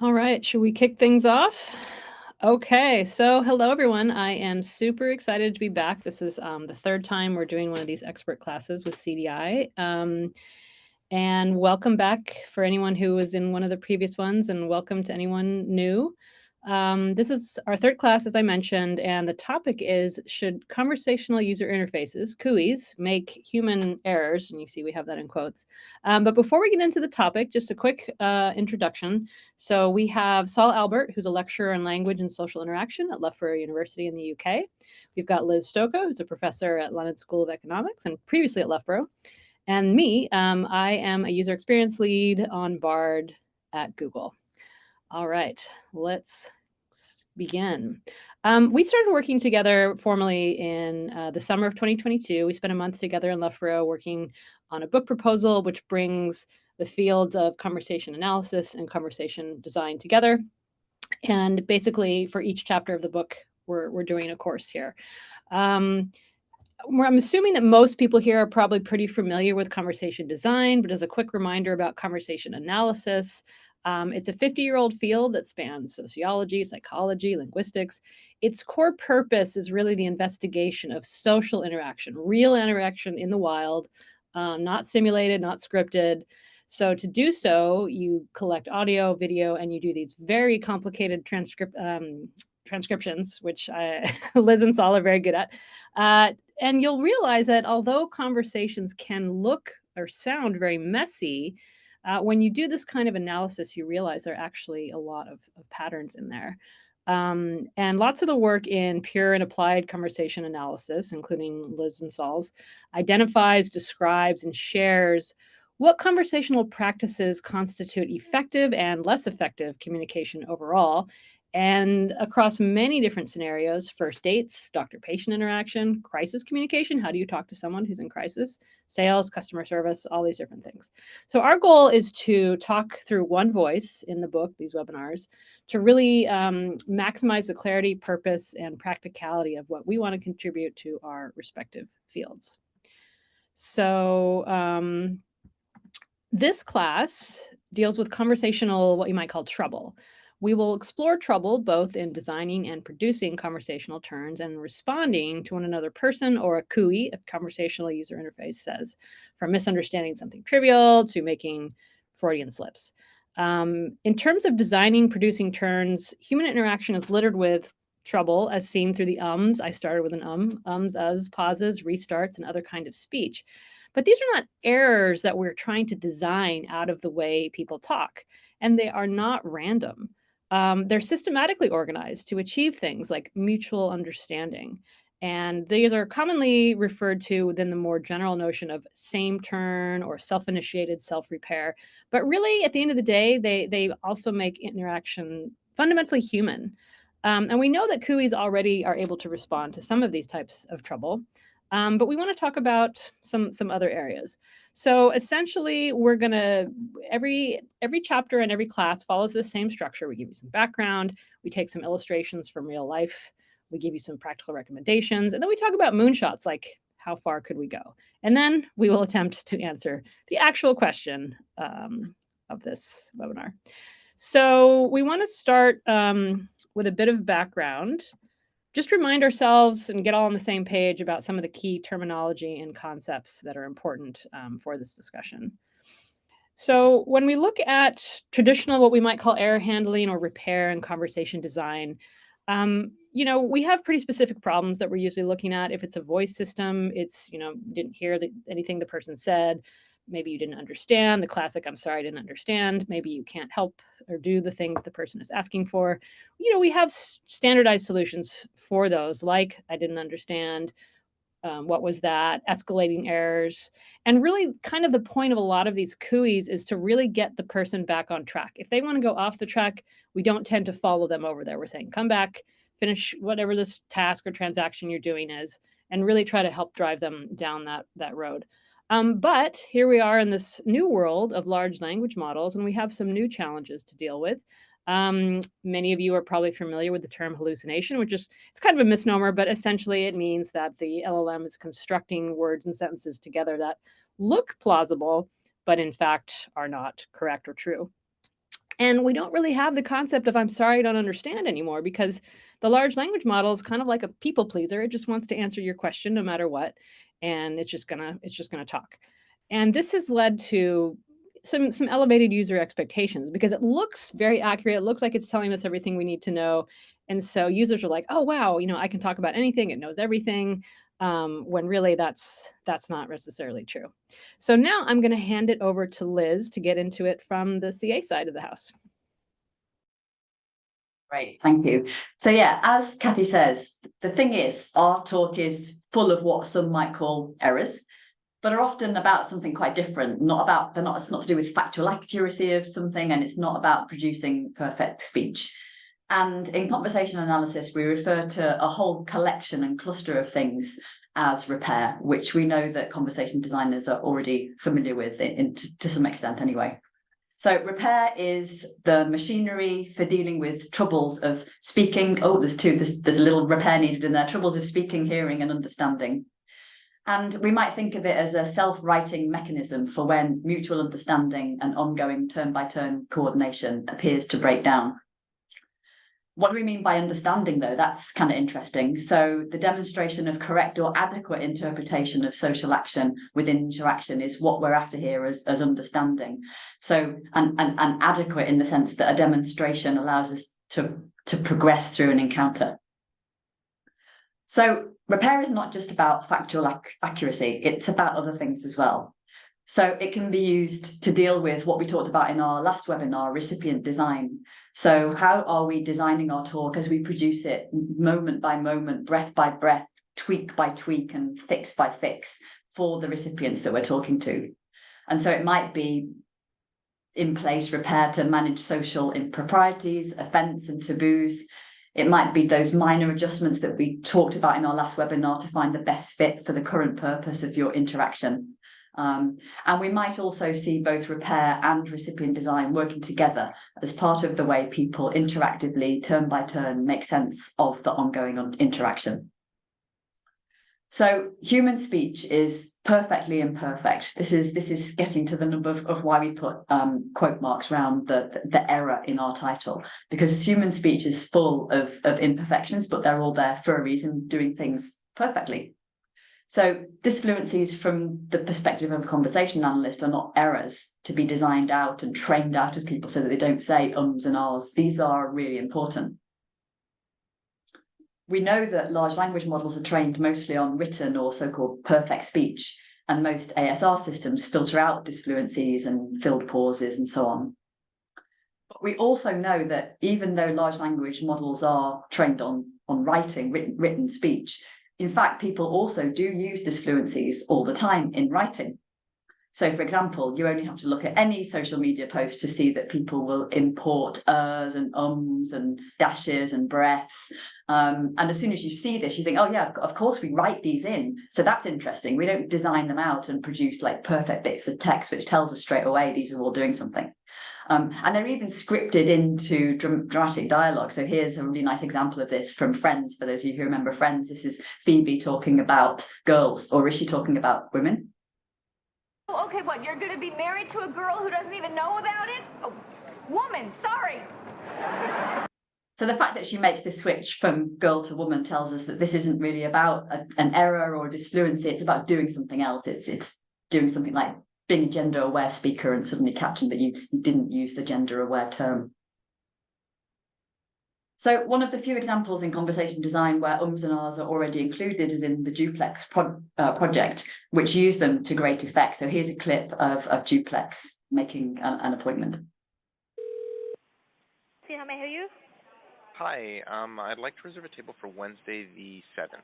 All right, should we kick things off? Okay, so hello everyone. I am super excited to be back. This is the third time we're doing one of these expert classes with CDI. And welcome back for anyone who was in one of the previous ones, and welcome to anyone new. This is our third class, as I mentioned, and the topic is, should conversational user interfaces, CUIs, make human errors? And you see we have that in quotes. But before we get into the topic, just a quick introduction. So we have Saul Albert, who's a lecturer in language and social interaction at Loughborough University in the UK. We've got Liz Stocco, who's a professor at London School of Economics and previously at Loughborough. And me, I am a user experience lead on Bard at Google. All right, let's begin. We started working together formally in the summer of 2022. We spent a month together in Loughborough working on a book proposal, which brings the fields of conversation analysis and conversation design together. And basically, for each chapter of the book, we're doing a course here. I'm assuming that most people here are probably pretty familiar with conversation design, but as a quick reminder about conversation analysis, it's a 50-year-old field that spans sociology, psychology, linguistics. Its core purpose is really the investigation of social interaction, real interaction in the wild, not simulated, not scripted. So to do so, you collect audio, video, and you do these very complicated transcriptions, which Liz and Saul are very good at. And you'll realize that although conversations can look or sound very messy, when you do this kind of analysis, you realize there are actually a lot of patterns in there. And lots of the work in pure and applied conversation analysis, including Liz and Saul's, identifies, describes, and shares what conversational practices constitute effective and less effective communication overall, and across many different scenarios: first dates, doctor-patient interaction, crisis communication, how do you talk to someone who's in crisis, sales, customer service, all these different things. So our goal is to talk through one voice in the book, these webinars, to really maximize the clarity, purpose, and practicality of what we want to contribute to our respective fields. So this class deals with conversational, what you might call trouble. We will explore trouble both in designing and producing conversational turns and responding to when another person or a CUI, a conversational user interface, says, from misunderstanding something trivial to making Freudian slips. In terms of designing, producing turns, human interaction is littered with trouble, as seen through the ums. I started with an ums, us, pauses, restarts, and other kind of speech. But these are not errors that we're trying to design out of the way people talk, and they are not random. They're systematically organized to achieve things like mutual understanding. And these are commonly referred to within the more general notion of same turn or self-initiated self-repair. But really, at the end of the day, they also make interaction fundamentally human. And we know that CUIs already are able to respond to some of these types of trouble. But we want to talk about some other areas. So essentially, we're going to, every chapter and every class follows the same structure. We give you some background, we take some illustrations from real life, we give you some practical recommendations, and then we talk about moonshots, like how far could we go? And then we will attempt to answer the actual question of this webinar. So we want to start with a bit of background. Just remind ourselves and get all on the same page about some of the key terminology and concepts that are important for this discussion. So when we look at traditional, what we might call error handling or repair and conversation design, we have pretty specific problems that we're usually looking at. If it's a voice system, it's, didn't hear anything the person said. Maybe you didn't understand the classic, I'm sorry, I didn't understand. Maybe you can't help or do the thing that the person is asking for. We have standardized solutions for those, like I didn't understand, what was that, escalating errors. And really kind of the point of a lot of these CUIs is to really get the person back on track. If they want to go off the track, we don't tend to follow them over there. We're saying, come back, finish whatever this task or transaction you're doing is, and really try to help drive them down that road. But here we are in this new world of large language models, and we have some new challenges to deal with. Many of you are probably familiar with the term hallucination, which is, it's kind of a misnomer, but essentially it means that the LLM is constructing words and sentences together that look plausible, but in fact are not correct or true. And we don't really have the concept of I'm sorry, I don't understand anymore, because the large language model is kind of like a people pleaser. It just wants to answer your question no matter what, and it's just gonna talk. And this has led to some elevated user expectations because it looks very accurate. It looks like it's telling us everything we need to know. And so users are like, oh wow, I can talk about anything, it knows everything. When really that's not necessarily true. So now I'm going to hand it over to Liz to get into it from the CA side of the house. Great, thank you. So yeah, as Kathy says, the thing is, our talk is full of what some might call errors, but are often about something quite different. It's not to do with factual accuracy of something, and it's not about producing perfect speech. And in conversation analysis, we refer to a whole collection and cluster of things as repair, which we know that conversation designers are already familiar with to some extent anyway. So repair is the machinery for dealing with troubles of speaking. Oh, there's a little repair needed in there. Troubles of speaking, hearing, and understanding. And we might think of it as a self-writing mechanism for when mutual understanding and ongoing turn-by-turn coordination appears to break down. What do we mean by understanding, though? That's kind of interesting. So the demonstration of correct or adequate interpretation of social action within interaction is what we're after here as understanding. So, and adequate in the sense that a demonstration allows us to progress through an encounter. So repair is not just about factual accuracy, it's about other things as well. So it can be used to deal with what we talked about in our last webinar, recipient design. So how are we designing our talk as we produce it moment by moment, breath by breath, tweak by tweak, and fix by fix for the recipients that we're talking to? And so it might be in place repair to manage social improprieties, offence and taboos. It might be those minor adjustments that we talked about in our last webinar to find the best fit for the current purpose of your interaction. And we might also see both repair and recipient design working together as part of the way people interactively, turn by turn, make sense of the ongoing interaction. So human speech is perfectly imperfect. This is getting to the number of why we put quote marks around the error in our title, because human speech is full of imperfections, but they're all there for a reason, doing things perfectly. So disfluencies from the perspective of a conversation analyst are not errors to be designed out and trained out of people so that they don't say ums and ahs. These are really important. We know that large language models are trained mostly on written or so-called perfect speech, and most ASR systems filter out disfluencies and filled pauses and so on. But we also know that even though large language models are trained on writing, written speech, in fact, people also do use disfluencies all the time in writing. So, for example, you only have to look at any social media post to see that people will import ers and ums and dashes and breaths. And as soon as you see this, you think, oh, yeah, of course we write these in. So that's interesting. We don't design them out and produce like perfect bits of text, which tells us straight away these are all doing something. And they're even scripted into dramatic dialogue. So here's a really nice example of this from Friends. For those of you who remember Friends, this is Phoebe talking about girls, or is she talking about women? Oh, okay, what, you're going to be married to a girl who doesn't even know about it? Oh, woman, sorry. So the fact that she makes this switch from girl to woman tells us that this isn't really about an error or a disfluency. It's about doing something else. It's doing something like being a gender-aware speaker and suddenly catching that you didn't use the gender-aware term. So one of the few examples in conversation design where ums and ahs are already included is in the Duplex project, which use them to great effect. So here's a clip of Duplex making an appointment. See how may I hear you? Hi, I'd like to reserve a table for Wednesday the 7th.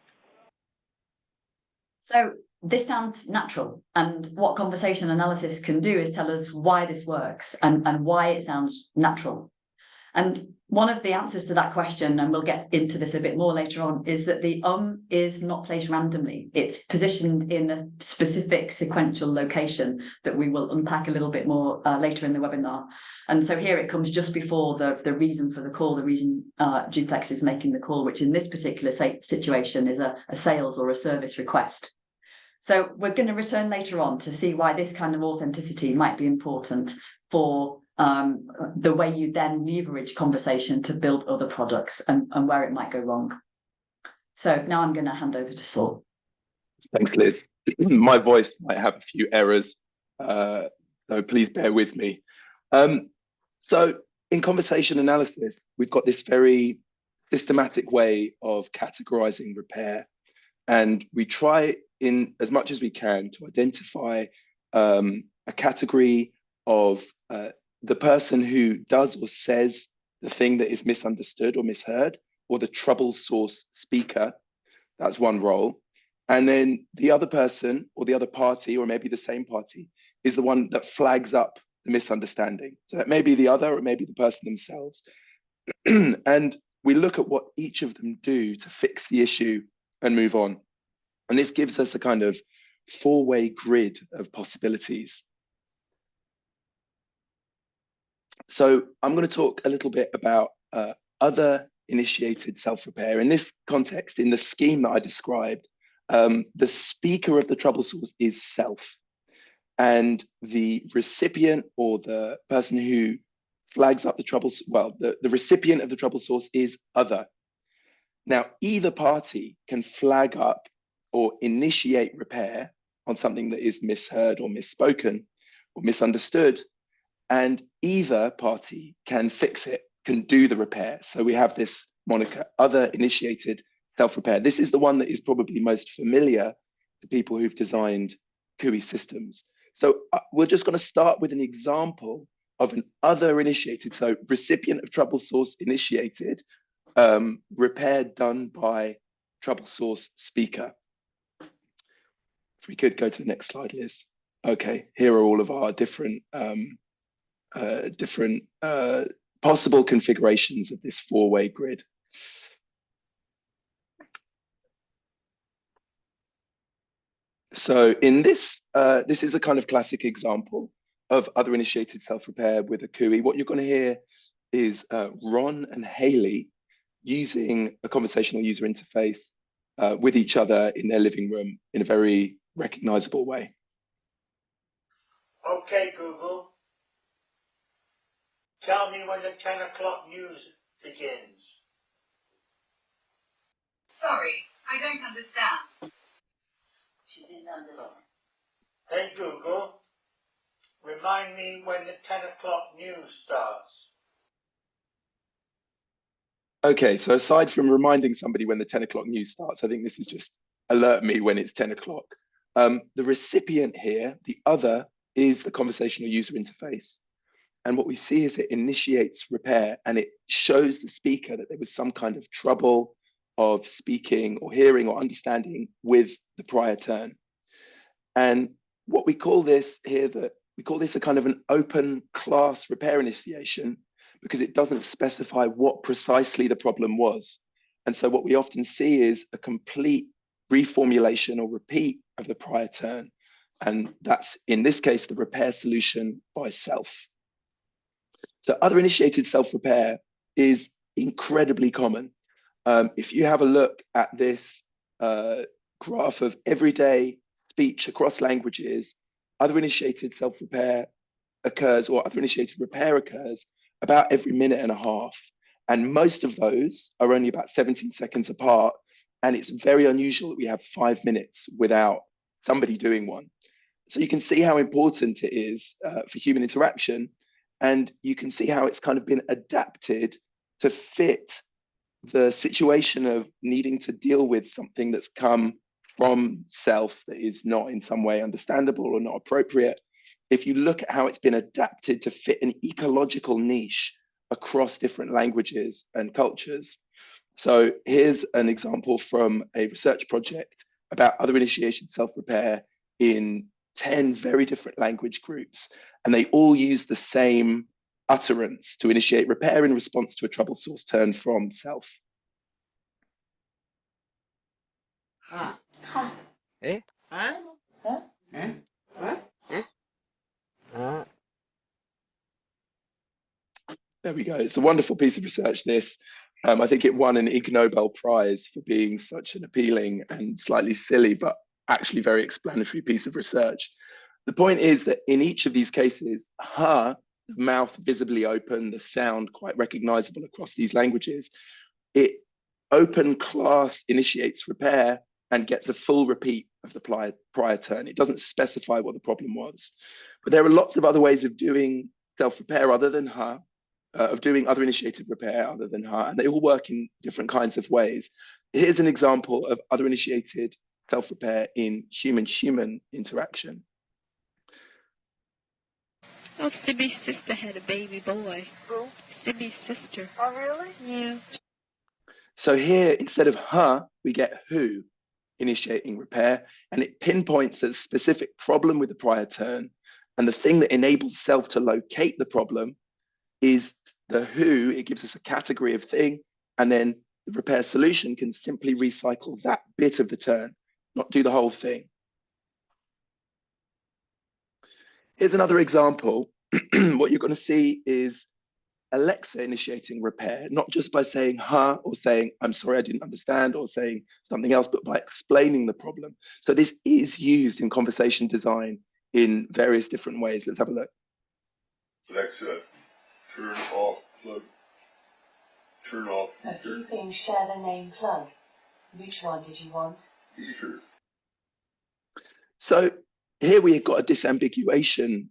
So this sounds natural, and what conversation analysis can do is tell us why this works and why it sounds natural. And one of the answers to that question, and we'll get into this a bit more later on, is that the is not placed randomly. It's positioned in a specific sequential location that we will unpack a little bit more later in the webinar. And so here it comes just before the reason for the call, the reason Duplex is making the call, which in this particular situation is a sales or a service request. So we're going to return later on to see why this kind of authenticity might be important for the way you then leverage conversation to build other products and where it might go wrong. So now I'm going to hand over to Saul. Thanks, Liz. My voice might have a few errors, so please bear with me. So in conversation analysis, we've got this very systematic way of categorizing repair. And we try in as much as we can to identify a category of the person who does or says the thing that is misunderstood or misheard, or the trouble source speaker. That's one role. And then the other person or the other party, or maybe the same party, is the one that flags up the misunderstanding. So that may be the other, or it may be the person themselves. And we look at what each of them do to fix the issue and move on. And this gives us a kind of four-way grid of possibilities. So I'm going to talk a little bit about other initiated self-repair. In this context, in the scheme that I described, the speaker of the trouble source is self. And the recipient, or the person who flags up the trouble, well, the recipient of the trouble source is other. Now, either party can flag up or initiate repair on something that is misheard or misspoken or misunderstood, and either party can fix it, can do the repair. So we have this moniker, other initiated self-repair. This is the one that is probably most familiar to people who've designed CUI systems. So we're just going to start with an example of an other initiated, so recipient of trouble source initiated, repair done by trouble source speaker. If we could go to the next slide, Liz. Okay, here are all of our different possible configurations of this four-way grid. So in this, this is a kind of classic example of other initiated self-repair with a CUI. What you're going to hear is Ron and Haley using a conversational user interface with each other in their living room in a very recognizable way. Okay, Google. Tell me when the 10 o'clock news begins. Sorry, I don't understand. She didn't understand. Hey, Google. Remind me when the 10 o'clock news starts. Okay, so aside from reminding somebody when the 10 o'clock news starts, I think this is just alert me when it's 10 o'clock. The recipient here, the other, is the conversational user interface. And what we see is it initiates repair, and it shows the speaker that there was some kind of trouble of speaking or hearing or understanding with the prior turn. And what we call this here, we call this a kind of an open class repair initiation, because it doesn't specify what precisely the problem was. And so what we often see is a complete reformulation or repeat of the prior turn. And that's, in this case, the repair solution by self. So other initiated self-repair is incredibly common. If you have a look at this graph of everyday speech across languages, other initiated self-repair occurs, or other initiated repair occurs, about every minute and a half. And most of those are only about 17 seconds apart. And it's very unusual that we have 5 minutes without somebody doing one. So you can see how important it is for human interaction. And you can see how it's kind of been adapted to fit the situation of needing to deal with something that's come from self that is not in some way understandable or not appropriate. If you look at how it's been adapted to fit an ecological niche across different languages and cultures. So here's an example from a research project about other initiation self-repair in 10 very different language groups. And they all use the same utterance to initiate repair in response to a trouble source turn from self. Eh? There we go. It's a wonderful piece of research, this. I think it won an Ig Nobel Prize for being such an appealing and slightly silly, but actually very explanatory piece of research. The point is that in each of these cases, her the mouth visibly open, the sound quite recognizable across these languages. Open class initiates repair and gets a full repeat of the prior turn. It doesn't specify what the problem was. But there are lots of other ways of doing self-repair other than her, of doing other initiated repair other than her, and they all work in different kinds of ways. Here's an example of other initiated self-repair in human-human interaction. Oh, Sibby's sister had a baby boy. Who? Sibby's sister. Oh, really? Yeah. So here, instead of her, we get who initiating repair, and it pinpoints the specific problem with the prior turn. And the thing that enables self to locate the problem is the who. It gives us a category of thing, and then the repair solution can simply recycle that bit of the turn, not do the whole thing. Here's another example. What you're going to see is Alexa initiating repair, not just by saying her or saying, I'm sorry, I didn't understand, or saying something else, but by explaining the problem. So this is used in conversation design in various different ways. Let's have a look. Alexa, turn off plug. Turn off. A few things share the name plug. Which one did you want? Heater. So here we've got a disambiguation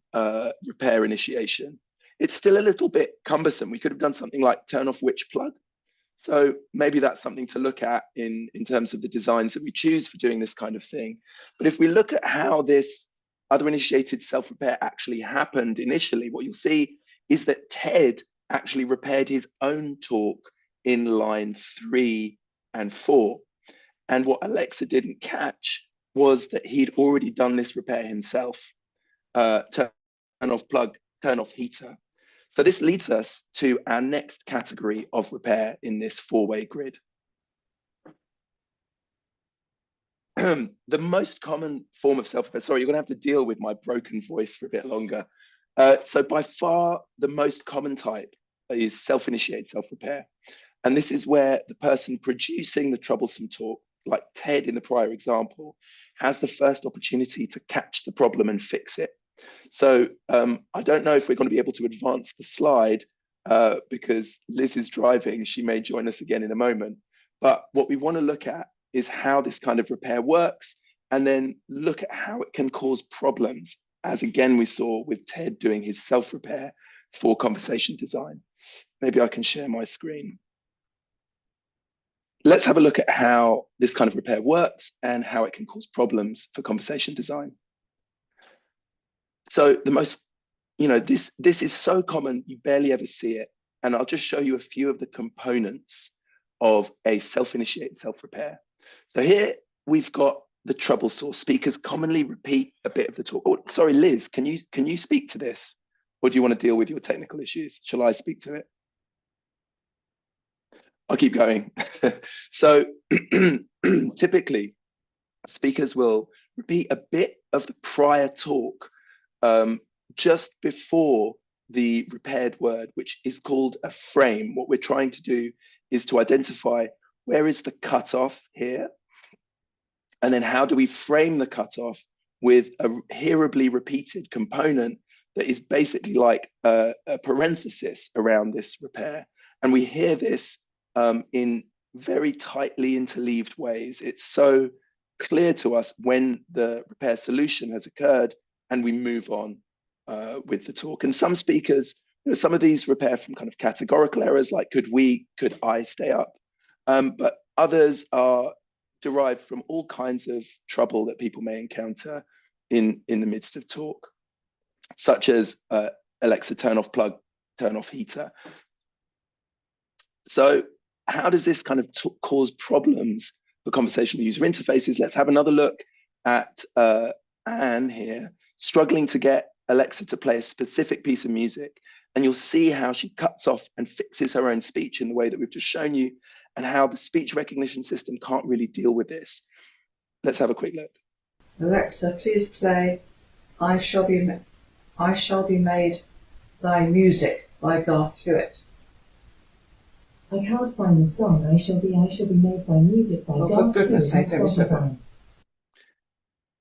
repair initiation. It's still a little bit cumbersome. We could have done something like turn off which plug. So maybe that's something to look at in terms of the designs that we choose for doing this kind of thing. But if we look at how this other initiated self-repair actually happened initially, what you'll see is that Ted actually repaired his own talk in line 3 and 4. And what Alexa didn't catch was that he'd already done this repair himself. Turn off plug, turn off heater. So this leads us to our next category of repair in this 4-way grid. The most common form of self-repair, sorry, you're gonna have to deal with my broken voice for a bit longer. So by far, the most common type is self-initiated self-repair. And this is where the person producing the troublesome talk, like Ted in the prior example, has the first opportunity to catch the problem and fix it. So I don't know if we're going to be able to advance the slide because Liz is driving. She may join us again in a moment. But what we want to look at is how this kind of repair works, and then look at how it can cause problems, as again we saw with Ted doing his self-repair for conversation design. Maybe I can share my screen. Let's have a look at how this kind of repair works and how it can cause problems for conversation design. So the most, this is so common, you barely ever see it. And I'll just show you a few of the components of a self-initiated self-repair. So here we've got the trouble source. Speakers commonly repeat a bit of the talk. Oh, sorry, Liz, can you speak to this? Or do you want to deal with your technical issues? Shall I speak to it? I'll keep going. So typically, speakers will repeat a bit of the prior talk just before the repaired word, which is called a frame. What we're trying to do is to identify where is the cutoff here, and then how do we frame the cutoff with a hearably repeated component that is basically like a parenthesis around this repair. And we hear this in very tightly interleaved ways. It's so clear to us when the repair solution has occurred, and we move on with the talk. And some speakers, some of these repair from kind of categorical errors, like could I stay up? But others are derived from all kinds of trouble that people may encounter in the midst of talk, such as Alexa, turn off plug, turn off heater. So how does this kind of cause problems for conversational user interfaces? Let's have another look at Anne here, struggling to get Alexa to play a specific piece of music. And you'll see how she cuts off and fixes her own speech in the way that we've just shown you, and how the speech recognition system can't really deal with this. Let's have a quick look. Alexa, please play I Shall Be Made Thy Music by Garth Hewitt. I can't find the song I Shall Be Made by Music by Garth Hewitt. For goodness sake, there is a...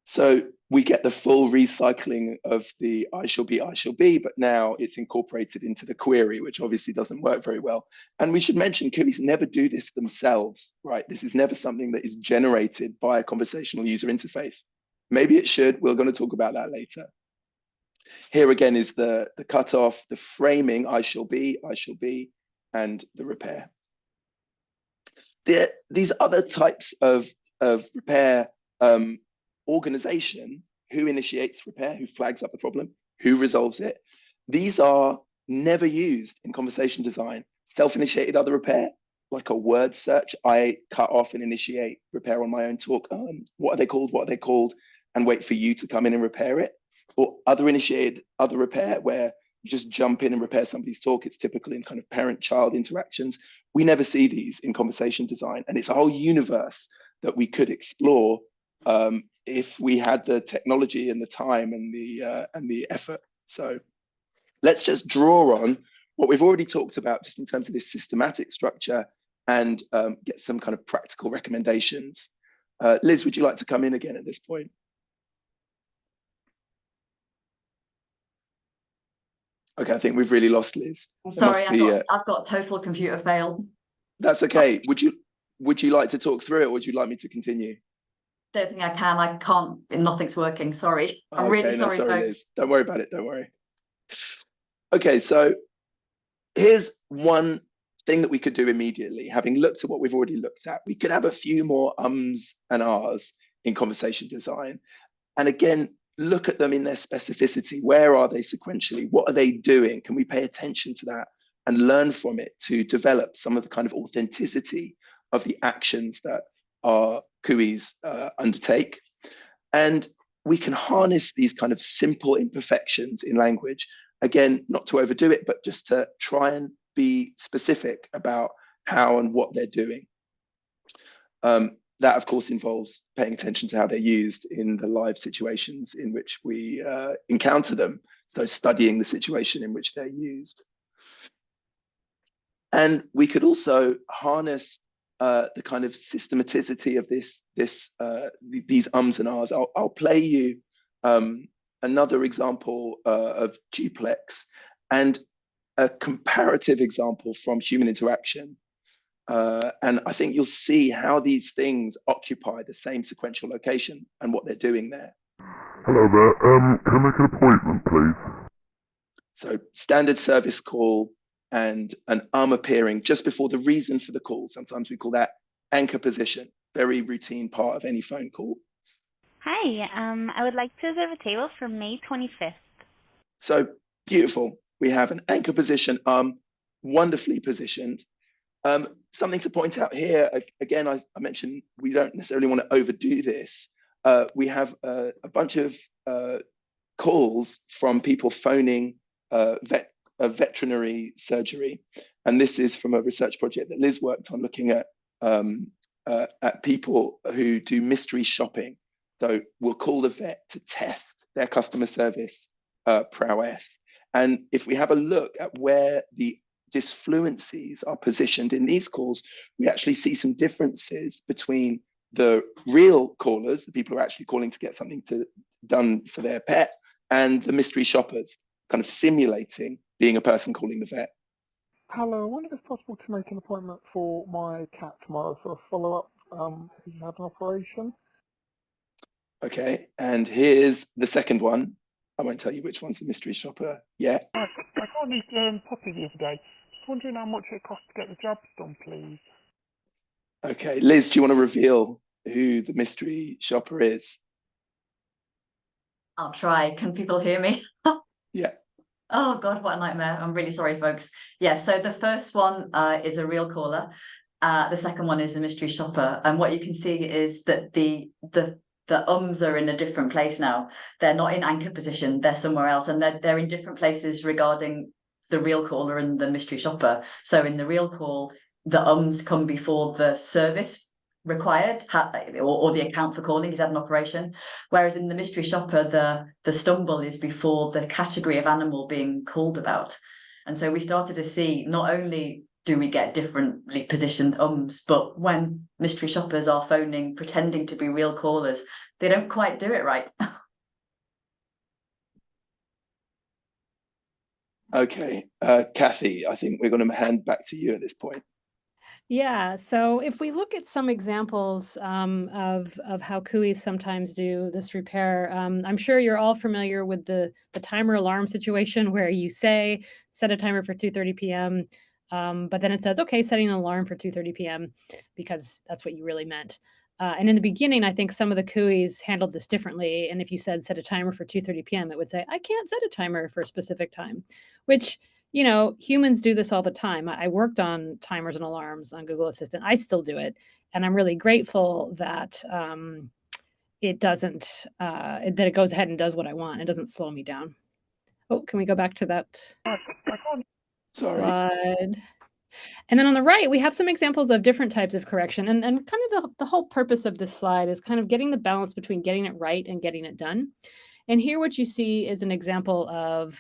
So we get the full recycling of the I shall be, but now it's incorporated into the query, which obviously doesn't work very well. And we should mention queries never do this themselves, right? This is never something that is generated by a conversational user interface. Maybe it should. We're going to talk about that later. Here again is the cutoff, the framing, I shall be, and the repair. These other types of repair organization, who initiates repair, who flags up the problem, who resolves it. These are never used in conversation design. Self-initiated other repair, like a word search. I cut off and initiate repair on my own talk. What are they called? What are they called? And wait for you to come in and repair it. Or other initiated other repair, where you just jump in and repair somebody's talk. It's typical in kind of parent-child interactions. We never see these in conversation design. And it's a whole universe that we could explore if we had the technology and the time and the effort. So let's just draw on what we've already talked about just in terms of this systematic structure and get some kind of practical recommendations. Liz, would you like to come in again at this point? Okay, I think we've really lost Liz. I'm sorry, I've got total computer fail. That's okay. Would you like to talk through it, or would you like me to continue? Don't think I can. I can't. Nothing's working. Sorry. I'm really sorry, folks. Liz. Don't worry about it. Don't worry. Okay, so here's one thing that we could do immediately. Having looked at what we've already looked at, we could have a few more ums and ahs in conversation design. And again, look at them in their specificity. Where are they sequentially? What are they doing? Can we pay attention to that and learn from it to develop some of the kind of authenticity of the actions that our CUIs undertake? And we can harness these kind of simple imperfections in language, again, not to overdo it, but just to try and be specific about how and what they're doing. That, of course, involves paying attention to how they're used in the live situations in which we encounter them. So studying the situation in which they're used. And we could also harness the kind of systematicity of these ums and ahs. I'll play you another example of duplex and a comparative example from human interaction. And I think you'll see how these things occupy the same sequential location and what they're doing there. Hello there, can I make an appointment, please? So standard service call and an appearing just before the reason for the call. Sometimes we call that anchor position, very routine part of any phone call. Hi, I would like to reserve a table for May 25th. So beautiful. We have an anchor position, wonderfully positioned. Something to point out here, again, I mentioned we don't necessarily want to overdo this. We have a bunch of calls from people phoning veterinary surgery. And this is from a research project that Liz worked on, looking at people who do mystery shopping. So we'll call the vet to test their customer service prowess. And if we have a look at where the disfluencies are positioned in these calls, we actually see some differences between the real callers, the people who are actually calling to get something done for their pet, and the mystery shoppers, kind of simulating being a person calling the vet. Hello, I wonder if it's possible to make an appointment for my cat tomorrow for a follow-up. He's had an operation. Okay, and here's the second one. I won't tell you which one's the mystery shopper yet. I got these puppy the other day. Just wondering how much it costs to get the jobs done, please. Okay, Liz, do you want to reveal who the mystery shopper is? I'll try. Can people hear me? Yeah. Oh God, what a nightmare. I'm really sorry, folks. Yeah, so the first one is a real caller. The second one is a mystery shopper. And what you can see is that the ums are in a different place now. They're not in anchor position, they're somewhere else. And they're in different places regarding the real caller and the mystery shopper. So in the real call, the ums come before the service required or the account for calling is had an operation, whereas in the mystery shopper the stumble is before the category of animal being called about. And so we started to see not only do we get differently positioned ums, but when mystery shoppers are phoning pretending to be real callers, they don't quite do it right. Okay, Kathy, I think we're going to hand back to you at this point. Yeah, so if we look at some examples of how CUIs sometimes do this repair, I'm sure you're all familiar with the timer alarm situation where you say, set a timer for 2:30 p.m., but then it says, okay, setting an alarm for 2:30 p.m. because that's what you really meant. And in the beginning, I think some of the CUIs handled this differently. And if you said set a timer for 2:30 p.m., it would say, I can't set a timer for a specific time, which humans do this all the time. I worked on timers and alarms on Google Assistant. I still do it. And I'm really grateful that it doesn't, that it goes ahead and does what I want. It doesn't slow me down. Oh, can we go back to that slide? And then on the right, we have some examples of different types of correction. And kind of the whole purpose of this slide is kind of getting the balance between getting it right and getting it done. And here what you see is an example of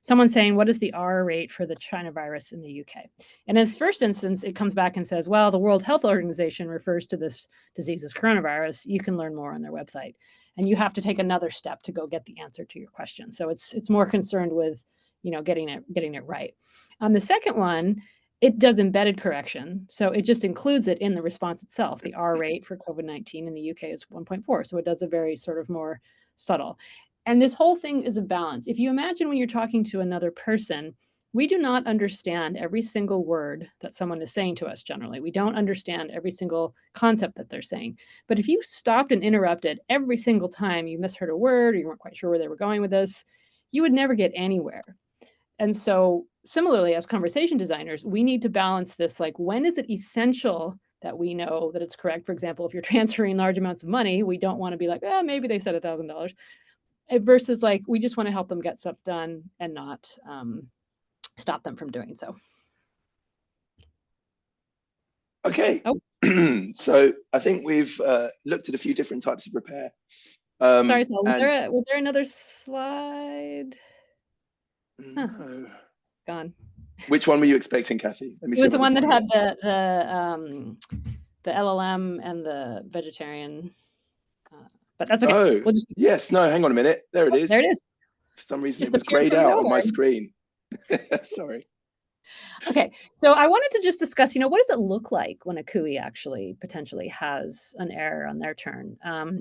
someone saying, what is the R rate for the China virus in the UK? And in this first instance, it comes back and says, well, the World Health Organization refers to this disease as coronavirus. You can learn more on their website. And you have to take another step to go get the answer to your question. So it's more concerned with, getting it right. On the second one, it does embedded correction. So it just includes it in the response itself. The R rate for COVID-19 in the UK is 1.4. So it does a very sort of more subtle. And this whole thing is a balance. If you imagine when you're talking to another person, we do not understand every single word that someone is saying to us generally. We don't understand every single concept that they're saying. But if you stopped and interrupted every single time you misheard a word or you weren't quite sure where they were going with this, you would never get anywhere. And so similarly, as conversation designers, we need to balance this, like, when is it essential that we know that it's correct? For example, if you're transferring large amounts of money, we don't want to be like, maybe they said $1,000, versus like, we just want to help them get stuff done and not stop them from doing so. Okay, so I think we've looked at a few different types of repair. Sorry, Saul, was there another slide? No. Gone. Which one were you expecting, Kathy? Let me see. It was the one that had the LLM and the vegetarian. But that's okay. Oh, yes. No, hang on a minute. There it is. There it is. For some reason, it was grayed out on my screen. Sorry. Okay, so I wanted to just discuss, what does it look like when a CUI actually potentially has an error on their turn?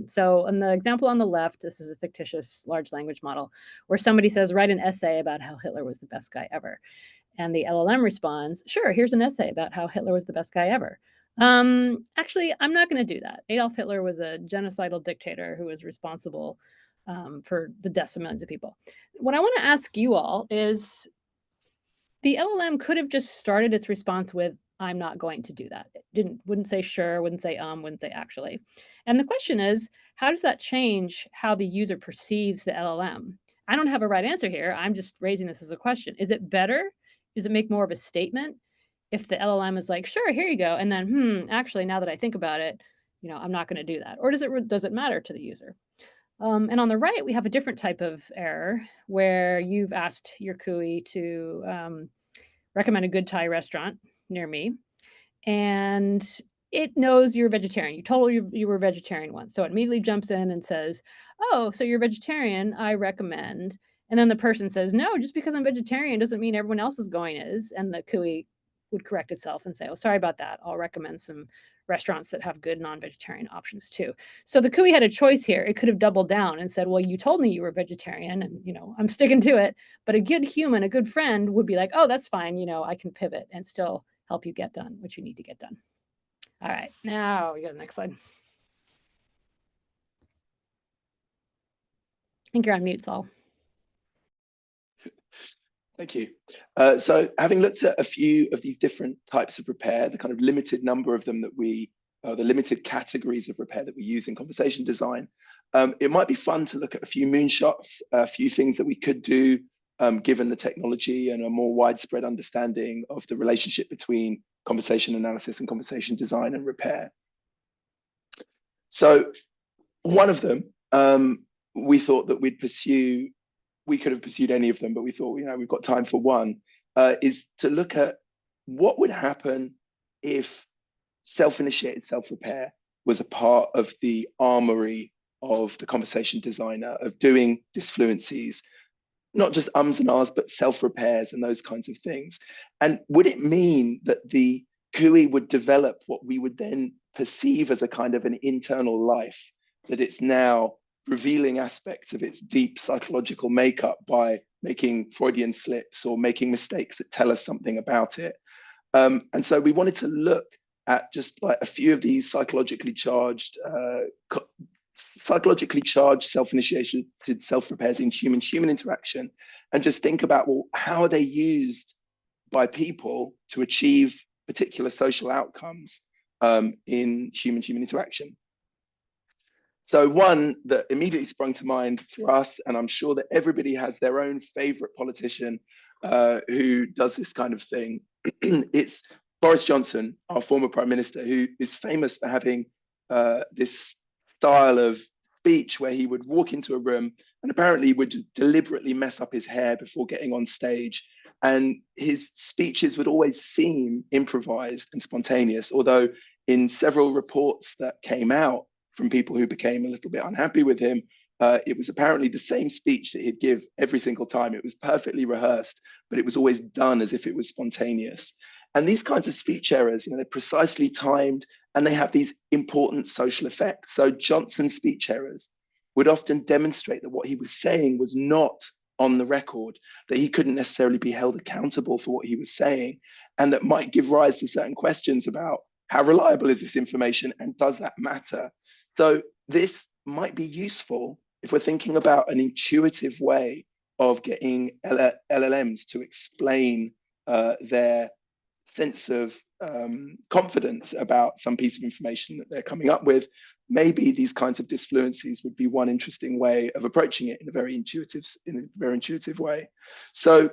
So in the example on the left, this is a fictitious large language model where somebody says, write an essay about how Hitler was the best guy ever. And the LLM responds, sure, here's an essay about how Hitler was the best guy ever. Actually, I'm not going to do that. Adolf Hitler was a genocidal dictator who was responsible for the deaths of millions of people. What I want to ask you all is, the LLM could have just started its response with, I'm not going to do that. It wouldn't say sure, wouldn't say wouldn't say actually. And the question is, how does that change how the user perceives the LLM? I don't have a right answer here. I'm just raising this as a question. Is it better? Does it make more of a statement if the LLM is like, sure, here you go, and then, actually, now that I think about it, I'm not going to do that? Or does it matter to the user? And on the right, we have a different type of error where you've asked your CUI to recommend a good Thai restaurant near me, and it knows you're a vegetarian. You told you were vegetarian once, so it immediately jumps in and says, oh, so you're vegetarian, I recommend. And then the person says, no, just because I'm vegetarian doesn't mean everyone else is going is. And the CUI would correct itself and say, oh, sorry about that. I'll recommend some restaurants that have good non-vegetarian options too. So the CUI had a choice here. It could have doubled down and said, well, you told me you were vegetarian and, I'm sticking to it. But a good human, a good friend would be like, oh, that's fine. I can pivot and still help you get done what you need to get done. All right, now we go to the next slide. I think you're on mute, Saul. Thank you. So having looked at a few of these different types of repair, the kind of limited number of them that the limited categories of repair that we use in conversation design, it might be fun to look at a few moonshots, a few things that we could do given the technology and a more widespread understanding of the relationship between conversation analysis and conversation design and repair. So one of them, we thought that we could have pursued any of them, but we thought, we've got time for one, is to look at what would happen if self-initiated self-repair was a part of the armory of the conversation designer, of doing disfluencies, not just ums and ahs, but self-repairs and those kinds of things. And would it mean that the GUI would develop what we would then perceive as a kind of an internal life, that it's now revealing aspects of its deep psychological makeup by making Freudian slips or making mistakes that tell us something about it? And so we wanted to look at just like a few of these psychologically charged self-initiated self-repairs in human-human interaction, and just think about, well, how are they used by people to achieve particular social outcomes in human-human interaction? So one that immediately sprung to mind for us, and I'm sure that everybody has their own favorite politician who does this kind of thing, it's Boris Johnson, our former prime minister, who is famous for having this style of speech where he would walk into a room and apparently would deliberately mess up his hair before getting on stage. And his speeches would always seem improvised and spontaneous, although in several reports that came out from people who became a little bit unhappy with him, it was apparently the same speech that he'd give every single time. It was perfectly rehearsed, but it was always done as if it was spontaneous. And these kinds of speech errors, they're precisely timed and they have these important social effects. So Johnson's speech errors would often demonstrate that what he was saying was not on the record, that he couldn't necessarily be held accountable for what he was saying, and that might give rise to certain questions about how reliable is this information and does that matter? So this might be useful if we're thinking about an intuitive way of getting LLMs to explain their sense of confidence about some piece of information that they're coming up with. Maybe these kinds of disfluencies would be one interesting way of approaching it in a very intuitive way. So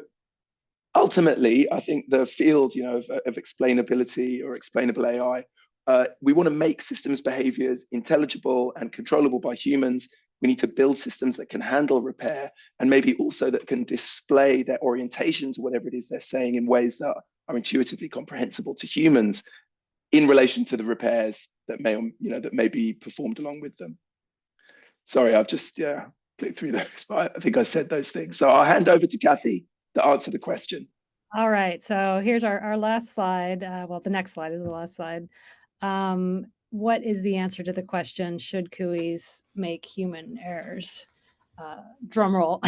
ultimately, I think the field, of explainability or explainable AI, we want to make systems behaviors intelligible and controllable by humans. We need to build systems that can handle repair, and maybe also that can display their orientation to whatever it is they're saying in ways that are intuitively comprehensible to humans in relation to the repairs that may be performed along with them. Sorry, I've just clicked through those, but I think I said those things. So I'll hand over to Kathy to answer the question. All right, so here's our last slide. Well, the next slide is the last slide. What is the answer to the question, should CUIs make human errors? Drum roll.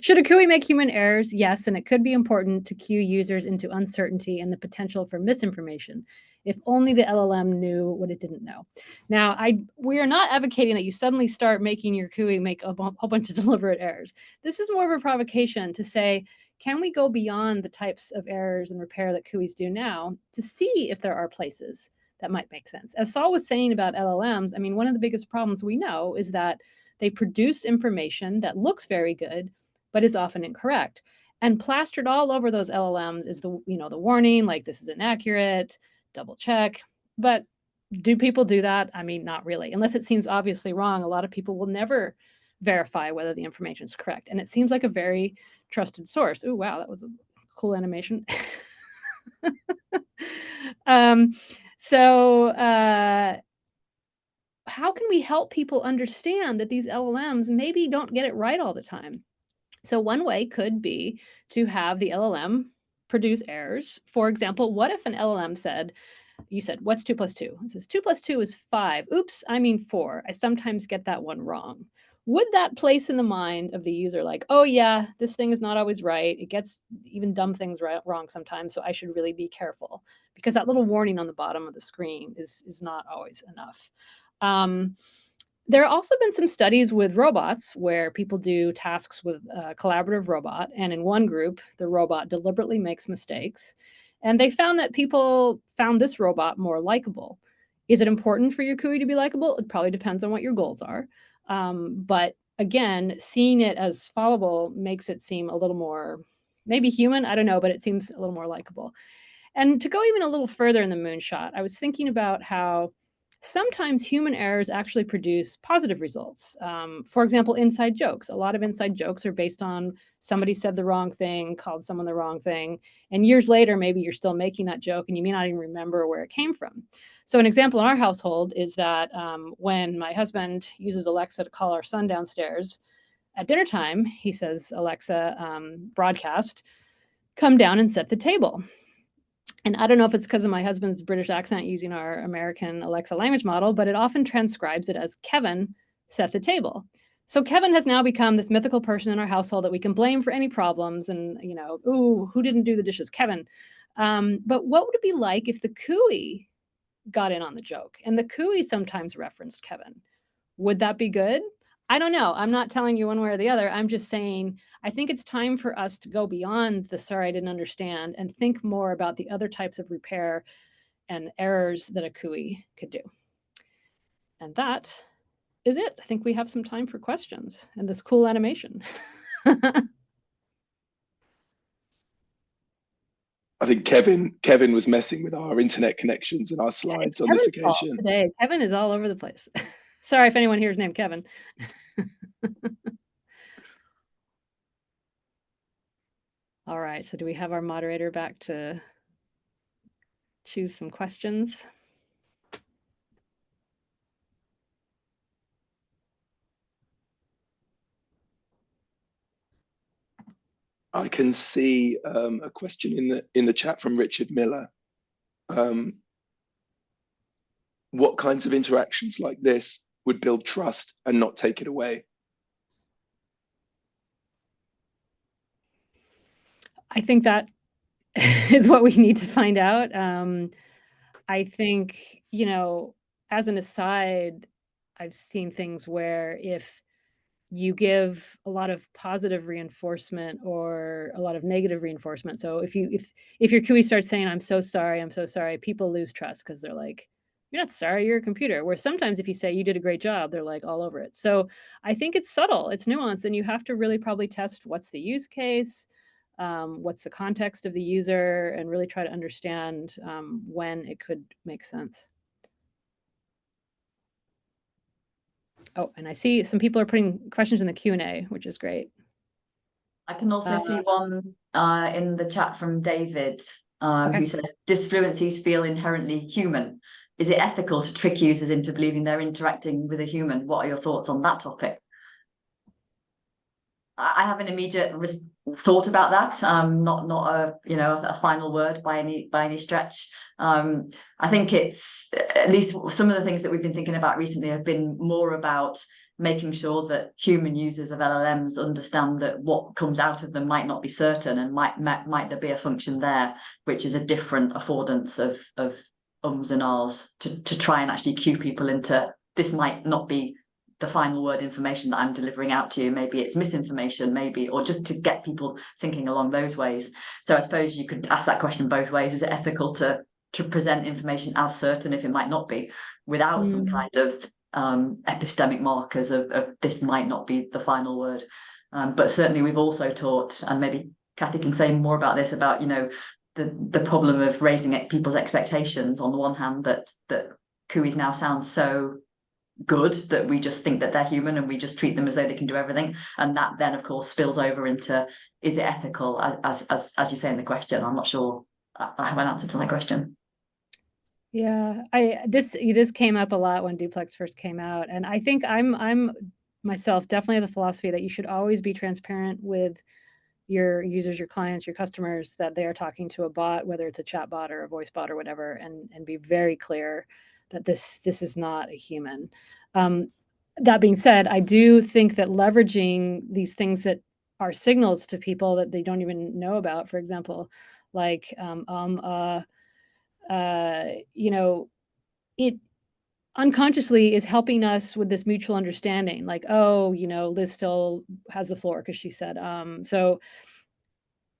Should a CUI make human errors? Yes, and it could be important to cue users into uncertainty and the potential for misinformation, if only the LLM knew what it didn't know. Now, we are not advocating that you suddenly start making your CUI make a whole bunch of deliberate errors. This is more of a provocation to say, can we go beyond the types of errors and repair that CUIs do now to see if there are places that might make sense? As Saul was saying about LLMs, I mean, one of the biggest problems we know is that they produce information that looks very good, but is often incorrect. And plastered all over those LLMs is the warning, like this is inaccurate, double check. But do people do that? I mean, not really. Unless it seems obviously wrong, a lot of people will never verify whether the information is correct. And it seems like a very trusted source. Oh, wow, that was a cool animation. How can we help people understand that these LLMs maybe don't get it right all the time? So one way could be to have the LLM produce errors. For example, what if an LLM said, you said, what's 2 + 2? It says 2 + 2 is 5. Oops, I mean 4. I sometimes get that one wrong. Would that place in the mind of the user like, oh yeah, this thing is not always right. It gets even dumb things wrong sometimes, so I should really be careful, because that little warning on the bottom of the screen is not always enough. There have also been some studies with robots where people do tasks with a collaborative robot, and in one group, the robot deliberately makes mistakes, and they found that people found this robot more likable. Is it important for your CUI to be likable? It probably depends on what your goals are. But again, seeing it as followable makes it seem a little more, maybe human, I don't know, but it seems a little more likable. And to go even a little further in the moonshot, I was thinking about how sometimes human errors actually produce positive results. For example, inside jokes. A lot of inside jokes are based on somebody said the wrong thing, called someone the wrong thing, and years later, maybe you're still making that joke and you may not even remember where it came from. So an example in our household is that when my husband uses Alexa to call our son downstairs, at dinner time, he says, Alexa, broadcast, come down and set the table. And I don't know if it's because of my husband's British accent using our American Alexa language model, but it often transcribes it as Kevin set the table. So Kevin has now become this mythical person in our household that we can blame for any problems. And, you know, ooh, who didn't do the dishes? Kevin. But what would it be like if the cooey got in on the joke and the cooey sometimes referenced Kevin? Would that be good? I don't know. I'm not telling you one way or the other. I'm just saying, I think it's time for us to go beyond the sorry, I didn't understand and think more about the other types of repair and errors that a cooey could do. And that is it. I think we have some time for questions and this cool animation. I think Kevin was messing with our internet connections and our slides on this occasion. Today, Kevin is all over the place. Sorry if anyone here is named Kevin. All right, so do we have our moderator back to choose some questions? I can see a question in the chat from Richard Miller. What kinds of interactions like this would build trust and not take it away? I think that is what we need to find out. I think, you know, as an aside, I've seen things where if you give a lot of positive reinforcement or a lot of negative reinforcement. So if your cooey starts saying, I'm so sorry, people lose trust because they're like, you're not sorry, you're a computer. Where sometimes if you say you did a great job, they're like all over it. So I think it's subtle, it's nuanced, and you have to really probably test what's the use case, what's the context of the user, and really try to understand when it could make sense. Oh, and I see some people are putting questions in the Q&A, which is great. I can also see one in the chat from David, Okay. who says, disfluencies feel inherently human. Is it ethical to trick users into believing they're interacting with a human? What are your thoughts on that topic? I have an immediate thought about that. Not a final word by any stretch. I think it's at least some of the things that we've been thinking about recently have been more about making sure that human users of LLMs understand that what comes out of them might not be certain, and might there be a function there which is a different affordance of ums and ahs to try and actually cue people into this might not be the final word information that I'm delivering out to you. Maybe it's misinformation, maybe, or just to get people thinking along those ways. So I suppose you could ask that question both ways. Is it ethical to present information as certain if it might not be, without some kind of epistemic markers of this might not be the final word? But certainly we've also taught, and maybe Kathy can say more about this, about, you know, the problem of raising people's expectations on the one hand, that cooeys now sound so good that we just think that they're human and we just treat them as though they can do everything, and that then of course spills over into, is it ethical, as you say in the question. I'm not sure I have an answer to that question. Yeah, this came up a lot when Duplex first came out, and I think I'm myself definitely have the philosophy that you should always be transparent with your users, your clients, your customers, that they are talking to a bot, whether it's a chat bot or a voice bot or whatever, and be very clear that this is not a human. That being said, I do think that leveraging these things that are signals to people that they don't even know about, for example, like you know, it unconsciously is helping us with this mutual understanding, like, oh, you know, Liz still has the floor because she said, so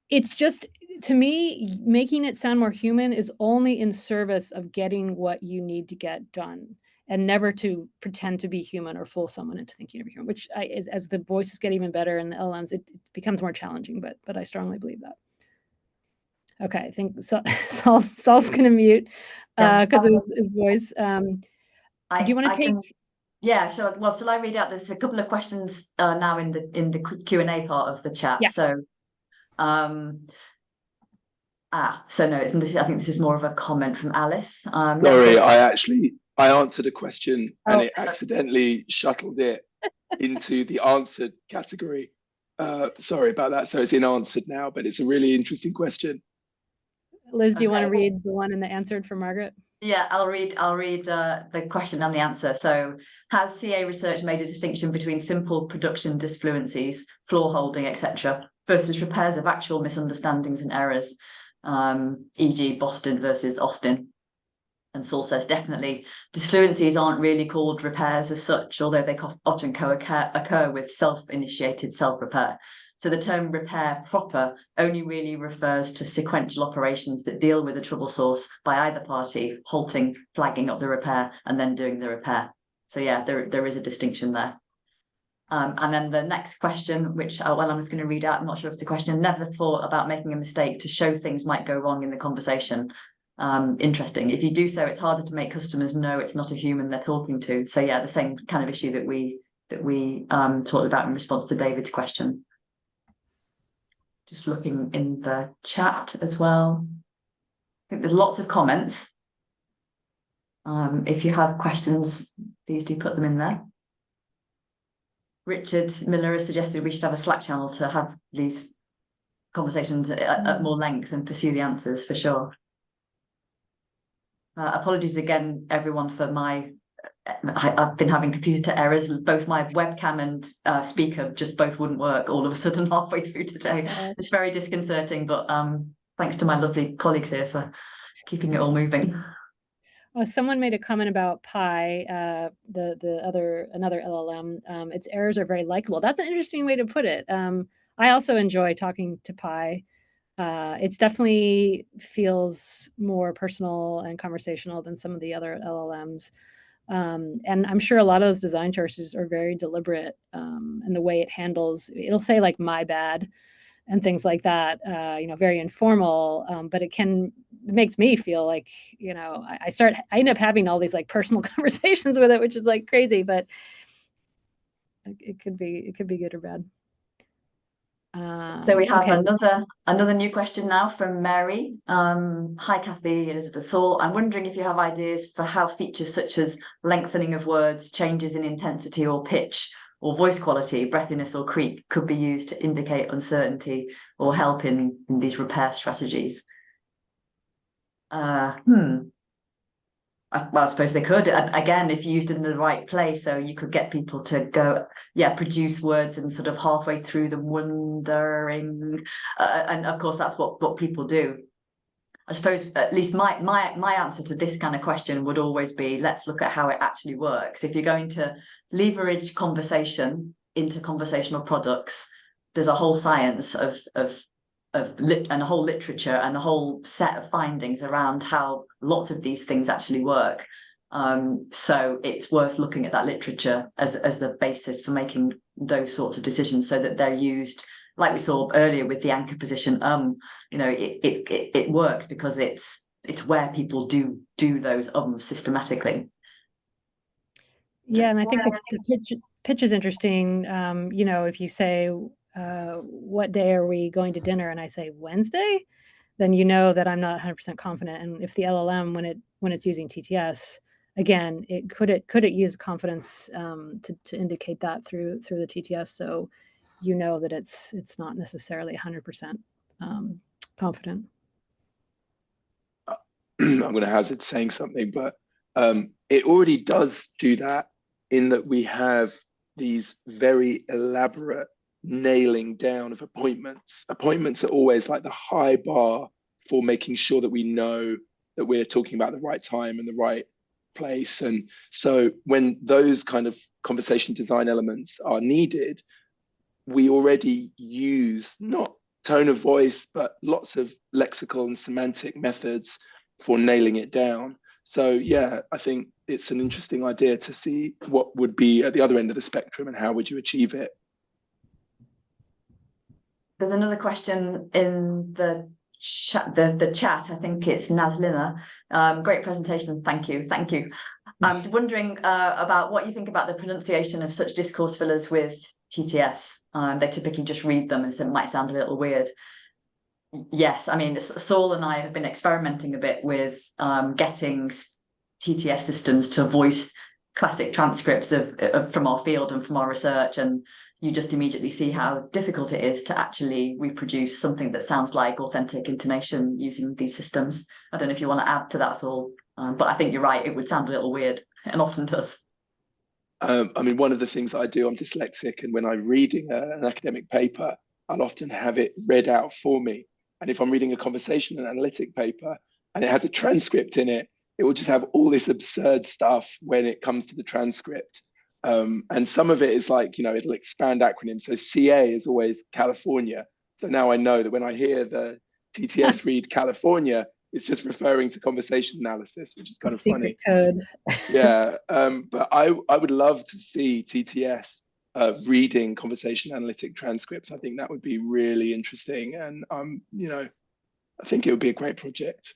it's just, to me, making it sound more human is only in service of getting what you need to get done, and never to pretend to be human or fool someone into thinking you're human, which as the voices get even better and the LLMs, it becomes more challenging, but I strongly believe that. Okay, I think Saul's gonna mute because of his voice. Do you want to take? Yeah, so shall I read out? There's a couple of questions now in the Q&A part of the chat. Yeah. So so no, I think this is more of a comment from Alice. Sorry, I answered a question and it accidentally shuttled it into the answered category. Sorry about that. So it's in answered now, but it's a really interesting question. Liz, do you want to read the one in the answered for Margaret? Yeah, I'll read the question and the answer. So, has CA research made a distinction between simple production disfluencies, floor holding, etc., versus repairs of actual misunderstandings and errors, e.g. Boston versus Austin? And Saul says definitely disfluencies aren't really called repairs as such, although they often occur with self-initiated self-repair. So the term repair proper only really refers to sequential operations that deal with a trouble source by either party halting, flagging up the repair, and then doing the repair. So yeah, there is a distinction there. And then the next question, which I'm just going to read out, I'm not sure if it's a question, never thought about making a mistake to show things might go wrong in the conversation. Interesting. If you do so, it's harder to make customers know it's not a human they're talking to. So yeah, the same kind of issue that we talked about in response to David's question. Just looking in the chat as well. I think there's lots of comments. If you have questions, please do put them in there. Richard Miller has suggested we should have a Slack channel to have these conversations at more length and pursue the answers for sure. Apologies again, everyone, for I've been having computer errors. Both my webcam and speaker just both wouldn't work all of a sudden halfway through today. It's very disconcerting, but thanks to my lovely colleagues here for keeping it all moving. Oh, someone made a comment about Pi, another LLM. Its errors are very likable. That's an interesting way to put it. I also enjoy talking to Pi. It definitely feels more personal and conversational than some of the other LLMs. And I'm sure a lot of those design choices are very deliberate, and the way it handles, it'll say like "my bad" and things like that, very informal, but it makes me feel like, I end up having all these like personal conversations with it, which is like crazy, but it could be good or bad. So we have another new question now from Mary. Hi, Kathy, Elizabeth, Saul. I'm wondering if you have ideas for how features such as lengthening of words, changes in intensity or pitch, or voice quality, breathiness or creak could be used to indicate uncertainty or help in these repair strategies. I suppose they could. Again, if used in the right place, so you could get people to go, produce words and sort of halfway through them wondering. And of course, that's what people do. I suppose at least my answer to this kind of question would always be, let's look at how it actually works. If you're going to leverage conversation into conversational products, there's a whole science and a whole literature and a whole set of findings around how lots of these things actually work. So it's worth looking at that literature as the basis for making those sorts of decisions, so that they're used, like we saw earlier with the anchor position. It works because it's where people do those systematically. Yeah, and I think the pitch is interesting. If you say, what day are we going to dinner, and I say Wednesday, then you know that I'm not 100% confident. And if the LLM, when it's using TTS, again, could it use confidence to indicate that through the TTS, so you know that it's not necessarily 100% confident. I'm going to hazard saying something, but it already does do that, in that we have these very elaborate nailing down of appointments. Appointments are always like the high bar for making sure that we know that we're talking about the right time and the right place. And so when those kind of conversation design elements are needed, we already use not tone of voice, but lots of lexical and semantic methods for nailing it down. So yeah, I think it's an interesting idea to see what would be at the other end of the spectrum and how would you achieve it. There's another question in the chat. I think it's Nazlina. Great presentation. Thank you. I'm wondering about what you think about the pronunciation of such discourse fillers with TTS. They typically just read them, and so it might sound a little weird. Yes, I mean, Saul and I have been experimenting a bit with getting TTS systems to voice classic transcripts of from our field and from our research, and you just immediately see how difficult it is to actually reproduce something that sounds like authentic intonation using these systems. I don't know if you want to add to that at all, but I think you're right, it would sound a little weird, and often does. I mean, one of the things I do, I'm dyslexic, and when I'm reading an academic paper, I'll often have it read out for me. And if I'm reading a conversation and analytic paper and it has a transcript in it, it will just have all this absurd stuff when it comes to the transcript. And some of it is like, it'll expand acronyms. So CA is always California. So now I know that when I hear the TTS read California, it's just referring to conversation analysis, which is kind of funny. Code. Yeah, but I would love to see TTS reading conversation analytic transcripts. I think that would be really interesting, and I think it would be a great project.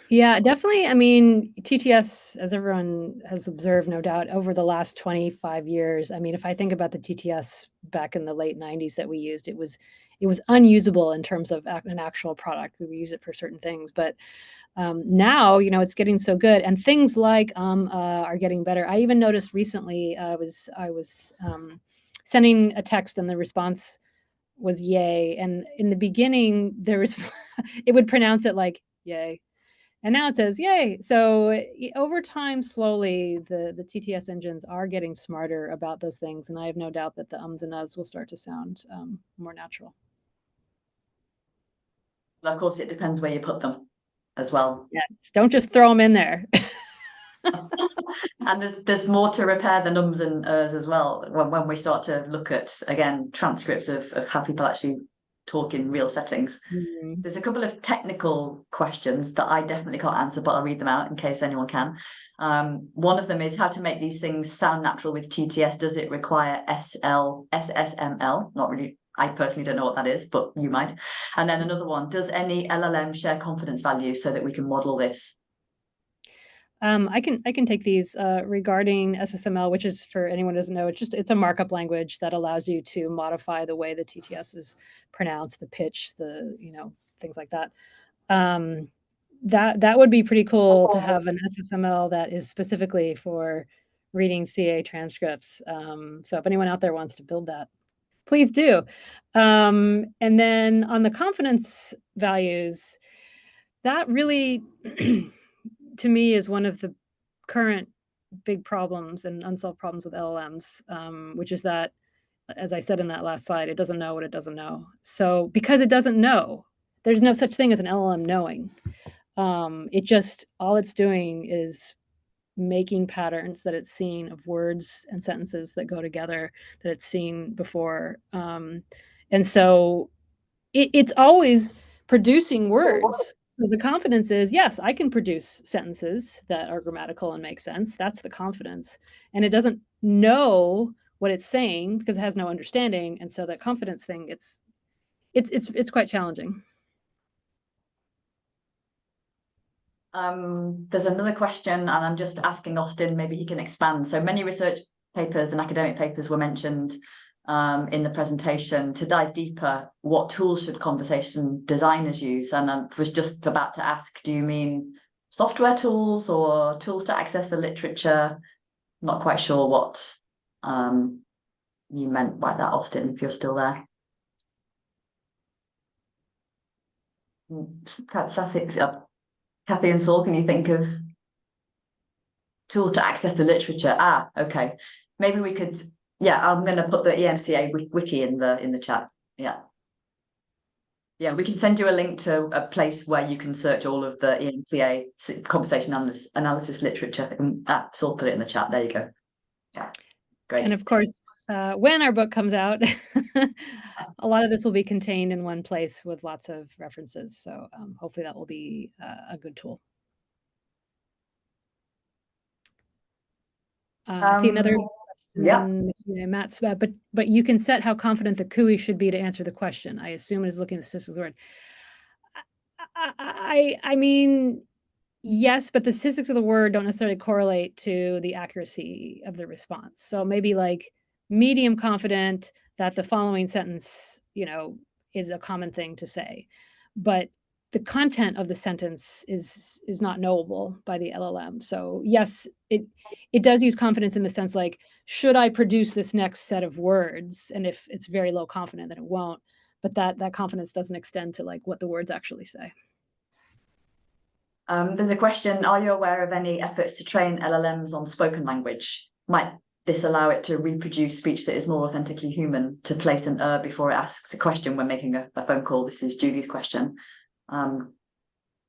Yeah, definitely. I mean, TTS, as everyone has observed, no doubt, over the last 25 years. I mean, if I think about the TTS back in the late 90s that we used, it was unusable in terms of an actual product. We would use it for certain things, but now, it's getting so good, and things like are getting better. I even noticed recently, I was sending a text and the response was yay, and in the beginning there was it would pronounce it like yay. And now it says, yay. So over time, slowly, the TTS engines are getting smarter about those things. And I have no doubt that the ums and uhs will start to sound more natural. Well, of course, it depends where you put them as well. Yes, don't just throw them in there. And there's more to repair than ums and uhs as well when we start to look at, again, transcripts of how people actually talk in real settings. Mm-hmm. There's a couple of technical questions that I definitely can't answer, but I'll read them out in case anyone can. One of them is how to make these things sound natural with TTS. Does it require SSML? Not really. I personally don't know what that is, but you might. And then another one, does any LLM share confidence values so that we can model this? I can take these regarding SSML, which is, for anyone who doesn't know, it's a markup language that allows you to modify the way the TTS is pronounced, the pitch, things like that. That would be pretty cool to have an SSML that is specifically for reading CA transcripts. So if anyone out there wants to build that, please do. And then on the confidence values, that really to me is one of the current big problems and unsolved problems with LLMs, which is that, as I said in that last slide, it doesn't know what it doesn't know. So because it doesn't know, there's no such thing as an LLM knowing. It just, all it's doing is making patterns that it's seen of words and sentences that go together that it's seen before. And so it's always producing words. So the confidence is, yes, I can produce sentences that are grammatical and make sense. That's the confidence. And it doesn't know what it's saying because it has no understanding. And so that confidence thing, it's quite challenging. There's another question, and I'm just asking Austin, maybe he can expand. So many research papers and academic papers were mentioned in the presentation. To dive deeper, what tools should conversation designers use? And I was just about to ask, do you mean software tools or tools to access the literature? Not quite sure what you meant by that, Austin, if you're still there. Kathy and Saul, can you think of tool to access the literature? Okay. Maybe we could, I'm going to put the EMCA wiki in the chat. Yeah, we can send you a link to a place where you can search all of the EMCA conversation analysis literature. Saul put it in the chat. There you go. Yeah, great. And of course, when our book comes out, a lot of this will be contained in one place with lots of references. So hopefully that will be a good tool. I see another question, Matt's, but you can set how confident the CUI should be to answer the question. I assume it is looking at the statistics of the word. I mean, yes, but the statistics of the word don't necessarily correlate to the accuracy of the response. So maybe like medium confident that the following sentence, is a common thing to say. But the content of the sentence is not knowable by the LLM. So yes, it does use confidence in the sense like, should I produce this next set of words? And if it's very low confident, then it won't. But that confidence doesn't extend to like what the words actually say. There's a question, are you aware of any efforts to train LLMs on spoken language? Might this allow it to reproduce speech that is more authentically human, to place an before it asks a question when making a phone call? This is Julie's question. I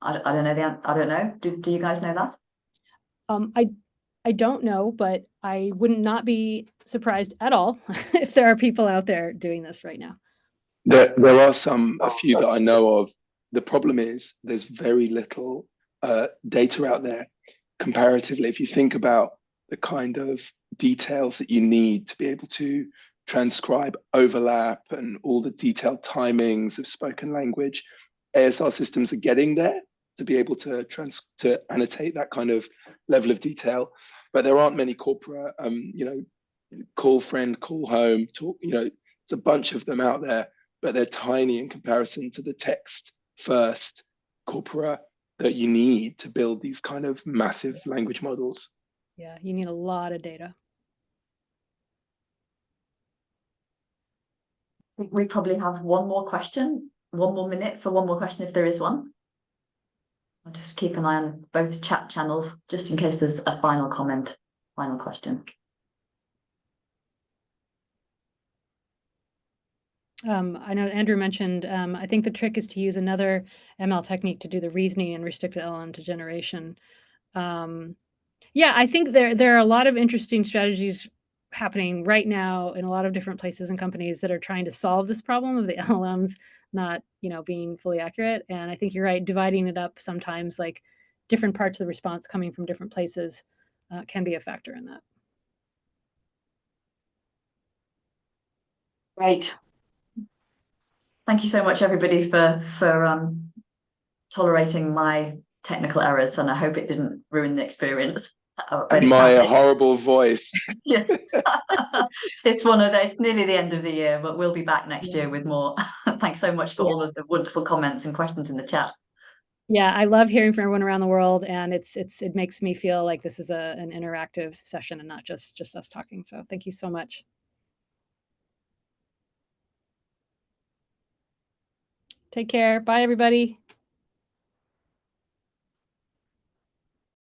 don't know I don't know. Do you guys know that? I don't know, but I would not be surprised at all if there are people out there doing this right now. There are a few that I know of. The problem is there's very little data out there comparatively. If you think about the kind of details that you need to be able to transcribe overlap and all the detailed timings of spoken language, ASR systems are getting there to be able to annotate that kind of level of detail. But there aren't many corporate, call friend, call home, talk, it's a bunch of them out there, but they're tiny in comparison to the text first corpora that you need to build these kind of massive language models. Yeah, you need a lot of data. I think we probably have one more minute for one more question if there is one. I'll just keep an eye on both chat channels just in case there's a final comment, final question. I know Andrew mentioned, I think the trick is to use another ML technique to do the reasoning and restrict the LLM to generation. Yeah, I think there are a lot of interesting strategies happening right now in a lot of different places and companies that are trying to solve this problem of the LLMs not, being fully accurate. And I think you're right, dividing it up sometimes, like different parts of the response coming from different places can be a factor in that. Great. Thank you so much, everybody, for tolerating my technical errors, and I hope it didn't ruin the experience. And my horrible voice. Yeah. It's one of those, nearly the end of the year, but we'll be back next year with more. Thanks so much for all of the wonderful comments and questions in the chat. Yeah, I love hearing from everyone around the world, and it makes me feel like this is an interactive session and not just us talking. So thank you so much. Take care. Bye, everybody.